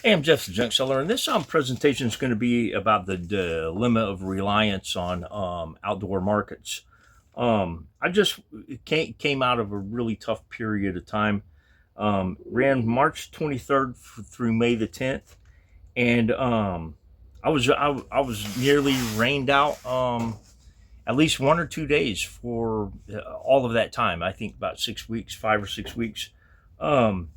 Hey, I'm Jeff the Junk Seller, and this presentation is going to be about the dilemma of reliance on outdoor markets. I just came out of a really tough period of time. Ran March 23rd through May the 10th, and I was nearly rained out at least 1 or 2 days for all of that time. I think about 6 weeks, 5 or 6 weeks. Um,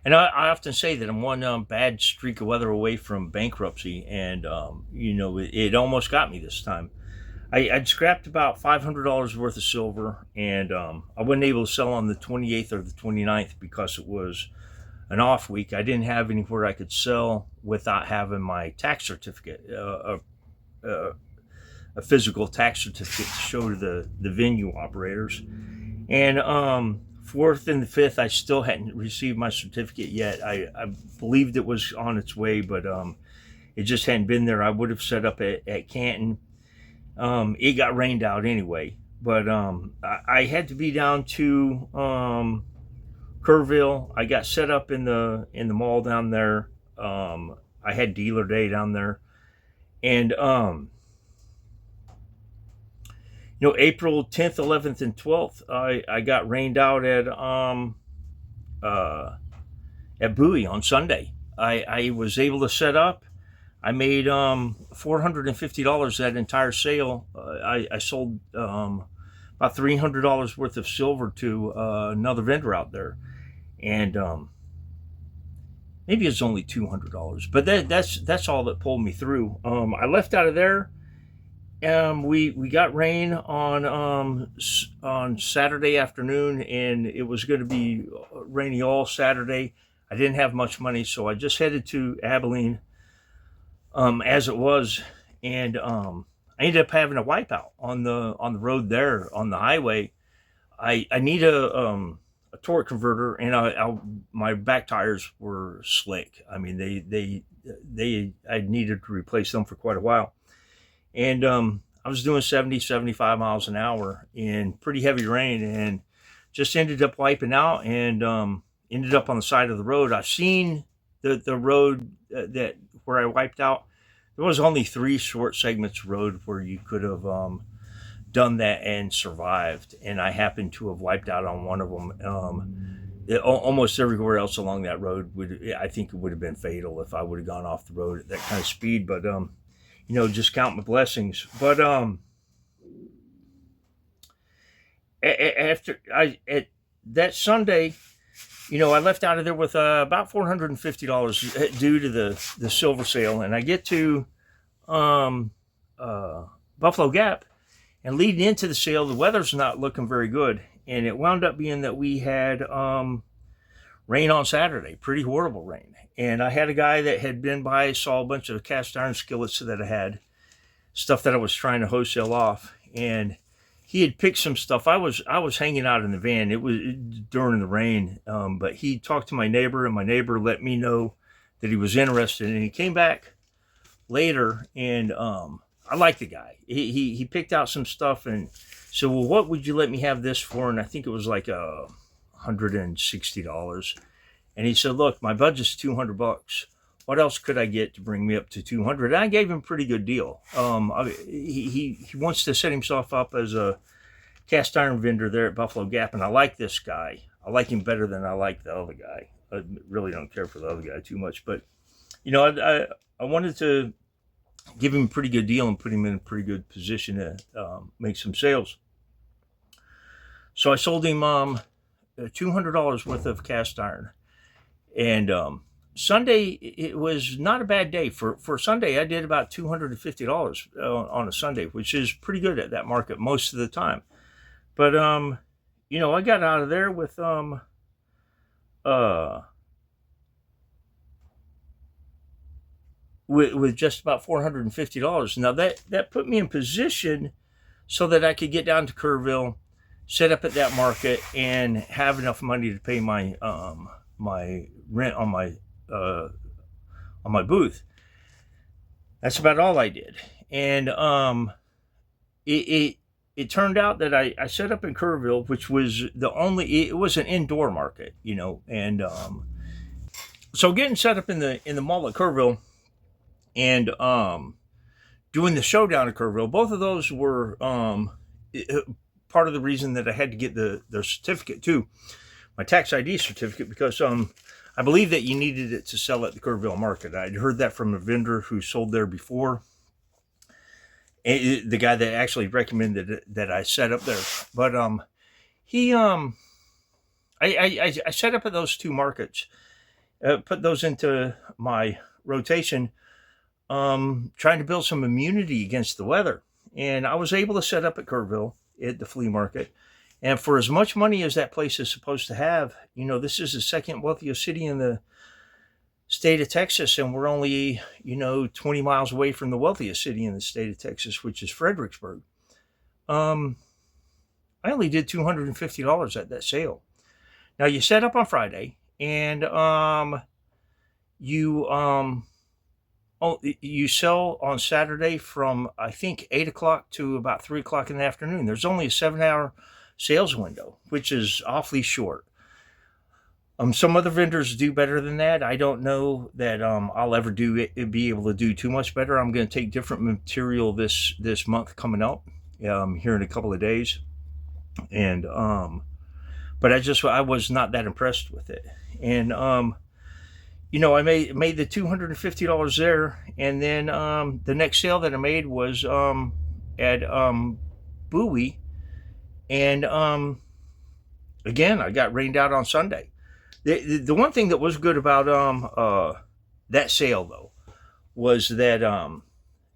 and I often say that I'm one bad streak of weather away from bankruptcy, and it almost got me this time. I'd scrapped about $500 worth of silver, and I wasn't able to sell on the 28th or the 29th because it was an off week. I didn't have anywhere I could sell without having my tax certificate, a physical tax certificate to show to the venue operators. And fourth and the fifth, I still hadn't received my certificate yet. I believed it was on its way, but it just hadn't been there. I would have set up at Canton. It got rained out anyway, but I had to be down to Kerrville. I got set up in the mall down there. I had dealer day down there, and April 10th, 11th, and 12th, I got rained out uh, at Bowie on Sunday. I was able to set up. I made $450 that entire sale. I sold about $300 worth of silver to another vendor out there, and maybe it's only $200, but that's all that pulled me through. I left out of there. We got rain on Saturday afternoon, and it was going to be rainy all Saturday. I didn't have much money, so I just headed to Abilene as it was, and I ended up having a wipeout on the road there on the highway. I need a torque converter, and my back tires were slick. I mean, they I needed to replace them for quite a while. And I was doing 70, 75 miles an hour in pretty heavy rain, and just ended up wiping out, and ended up on the side of the road. I've seen the road that where I wiped out. There was only 3 short segments of road where you could have done that and survived, and I happened to have wiped out on one of them. Almost everywhere else along that road I think it would have been fatal if I would have gone off the road at that kind of speed. But just count my blessings. But after at that Sunday, I left out of there with about $450 due to the silver sale, and I get to Buffalo Gap, and leading into the sale, the weather's not looking very good, and it wound up being that we had rain on Saturday, pretty horrible rain. And I had a guy that had been by, saw a bunch of cast iron skillets that I had, stuff that I was trying to wholesale off, and he had picked some stuff. I was hanging out in the van. It was during the rain, but he talked to my neighbor, and my neighbor let me know that he was interested. And he came back later, and I liked the guy. He picked out some stuff and said, "Well, what would you let me have this for?" And I think it was like $160. And he said, "Look, my budget's $200. What else could I get to bring me up to 200?" And I gave him a pretty good deal. He wants to set himself up as a cast iron vendor there at Buffalo Gap, and I like this guy. I like him better than I like the other guy. I really don't care for the other guy too much, but I wanted to give him a pretty good deal and put him in a pretty good position to make some sales. So I sold him $200 worth of cast iron. And Sunday, it was not a bad day. For Sunday, I did about $250 on a Sunday, which is pretty good at that market most of the time. But, I got out of there with just about $450. Now, that put me in position so that I could get down to Kerrville, set up at that market, and have enough money to pay my my rent on my booth. That's about all I did. And it turned out that I set up in Kerrville, which was it was an indoor market, and So getting set up in the mall at Kerrville and doing the showdown at Kerrville, both of those were part of the reason that I had to get the certificate too, my tax ID certificate, because I believe that you needed it to sell at the Kerrville market. I'd heard that from a vendor who sold there before, the guy that actually recommended that I set up there. But he I set up at those two markets, put those into my rotation, trying to build some immunity against the weather. And I was able to set up at Kerrville at the flea market. And for as much money as that place is supposed to have, this is the second wealthiest city in the state of Texas, and we're only, 20 miles away from the wealthiest city in the state of Texas, which is Fredericksburg. I only did $250 at that sale. Now you set up on Friday, and you sell on Saturday from, I think, 8 o'clock to about 3 o'clock in the afternoon. There's only a 7-hour sales window, which is awfully short. Some other vendors do better than that. I don't know that I'll ever be able to do too much better. I'm going to take different material this month coming up, here in a couple of days, and but I was not that impressed with it. And I made the $250 there, and then the next sale that I made was at Bowie, and again I got rained out on Sunday. The one thing that was good about that sale though was that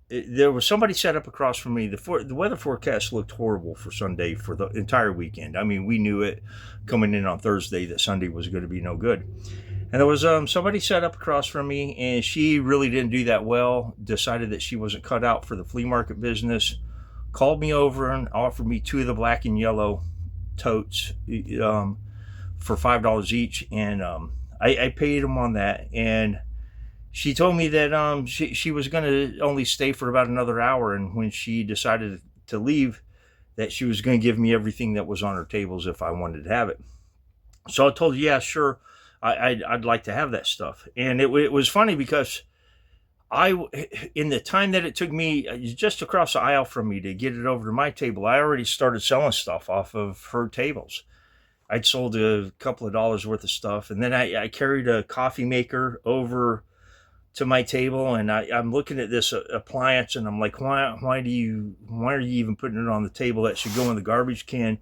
there was somebody set up across from me. The weather forecast looked horrible for Sunday for the entire weekend. I mean, we knew it coming in on Thursday that Sunday was going to be no good. And there was somebody set up across from me, and she really didn't do that well. Decided that she wasn't cut out for the flea market business. Called me over and offered me 2 of the black and yellow totes for $5 each, and I paid them on that. And she told me that she was going to only stay for about another hour, and when she decided to leave, that she was going to give me everything that was on her tables if I wanted to have it. So I told her, yeah, sure, I'd like to have that stuff. And it was funny because in the time that it took me just across the aisle from me to get it over to my table, I already started selling stuff off of her tables. I'd sold a couple of dollars worth of stuff, and then I carried a coffee maker over to my table, and I'm looking at this appliance, and I'm like, why are you even putting it on the table? That should go in the garbage can.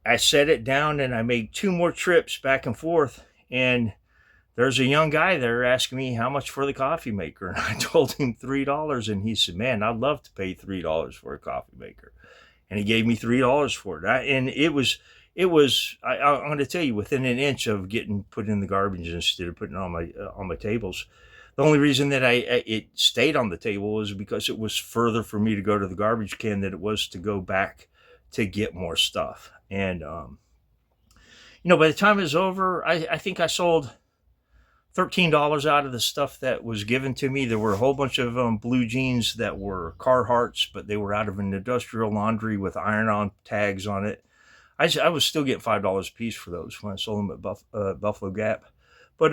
I set it down, and I made 2 more trips back and forth, and there's a young guy there asking me how much for the coffee maker, and I told him $3, and he said, man, I'd love to pay $3 for a coffee maker. And he gave me $3 for it. And it was I'm going to tell you, within an inch of getting put in the garbage instead of putting it on my tables. The only reason that it stayed on the table was because it was further for me to go to the garbage can than it was to go back to get more stuff. And by the time it was over, I think I sold $13 out of the stuff that was given to me. There were a whole bunch of blue jeans that were Carhartts, but they were out of an industrial laundry with iron-on tags on it. I was still getting $5 a piece for those when I sold them at Buffalo Gap. But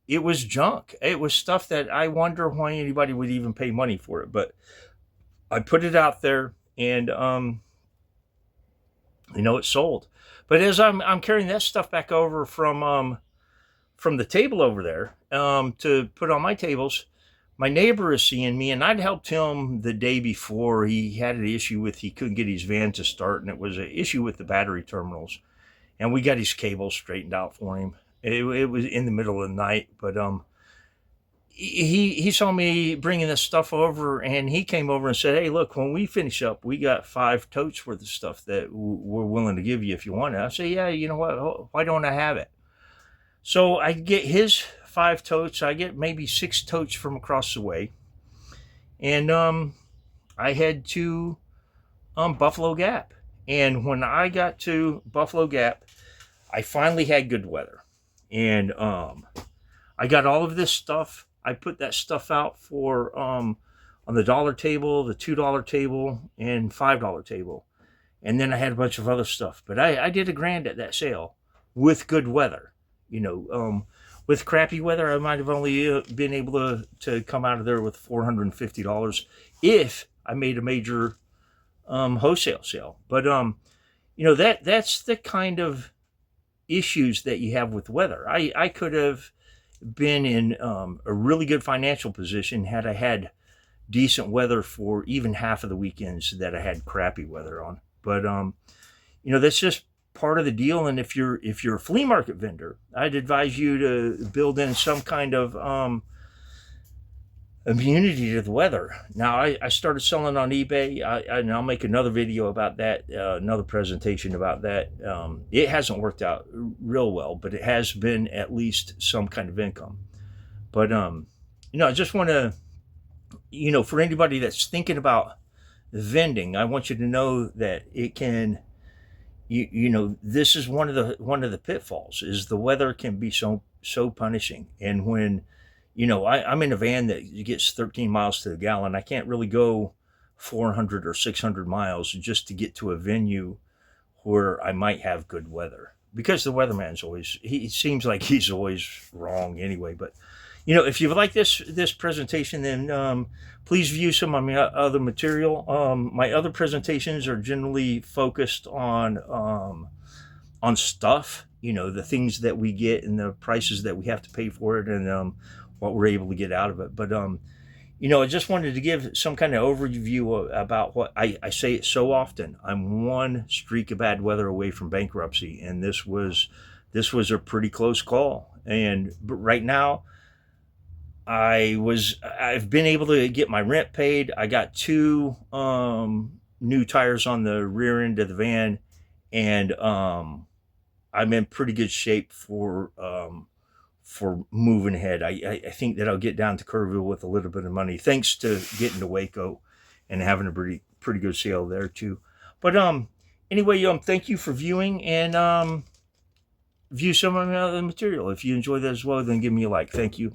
it was junk. It was stuff that I wonder why anybody would even pay money for it. But I put it out there, and it sold. But as I'm carrying that stuff back over from the table over there to put on my tables, my neighbor is seeing me, and I'd helped him the day before. He had an issue he couldn't get his van to start, and it was an issue with the battery terminals. And we got his cables straightened out for him. It was in the middle of the night, but he saw me bringing this stuff over, and he came over and said, hey, look, when we finish up, we got 5 totes worth of stuff that we're willing to give you if you want it. I say, yeah, you know what? Why don't I have it? So I get his 5 totes. I get maybe 6 totes from across the way. And I head to Buffalo Gap. And when I got to Buffalo Gap, I finally had good weather. And I got all of this stuff. I put that stuff out for on the $1 table, the $2 table, and $5 table. And then I had a bunch of other stuff. But I did $1,000 at that sale with good weather. With crappy weather, I might have only been able to come out of there with $450 if I made a major wholesale sale. But that's the kind of issues that you have with weather. I could have been in a really good financial position had I had decent weather for even half of the weekends that I had crappy weather on. But that's just part of the deal. And if you're a flea market vendor, I'd advise you to build in some kind of immunity to the weather. Now, I started selling on eBay, and I'll make another video about that, another presentation about that. It hasn't worked out real well, but it has been at least some kind of income. But I just want to, for anybody that's thinking about vending, I want you to know that it can, this is one of the pitfalls, is the weather can be so punishing. And when I'm in a van that gets 13 miles to the gallon, I can't really go 400 or 600 miles just to get to a venue where I might have good weather, because the weatherman's he seems like he's always wrong anyway. But if you like this presentation, then please view some of my other material. My other presentations are generally focused on stuff, the things that we get and the prices that we have to pay for it, and what we're able to get out of it. But I just wanted to give some kind of overview about what I say it so often. I'm one streak of bad weather away from bankruptcy, and this was a pretty close call. But right now, I've been able to get my rent paid. I got 2 new tires on the rear end of the van, and I'm in pretty good shape for moving ahead. I think that I'll get down to Kerrville with a little bit of money, thanks to getting to Waco and having a pretty good sale there too. But anyway, thank you for viewing, and view some of my other material. If you enjoy that as well, then give me a like. Thank you.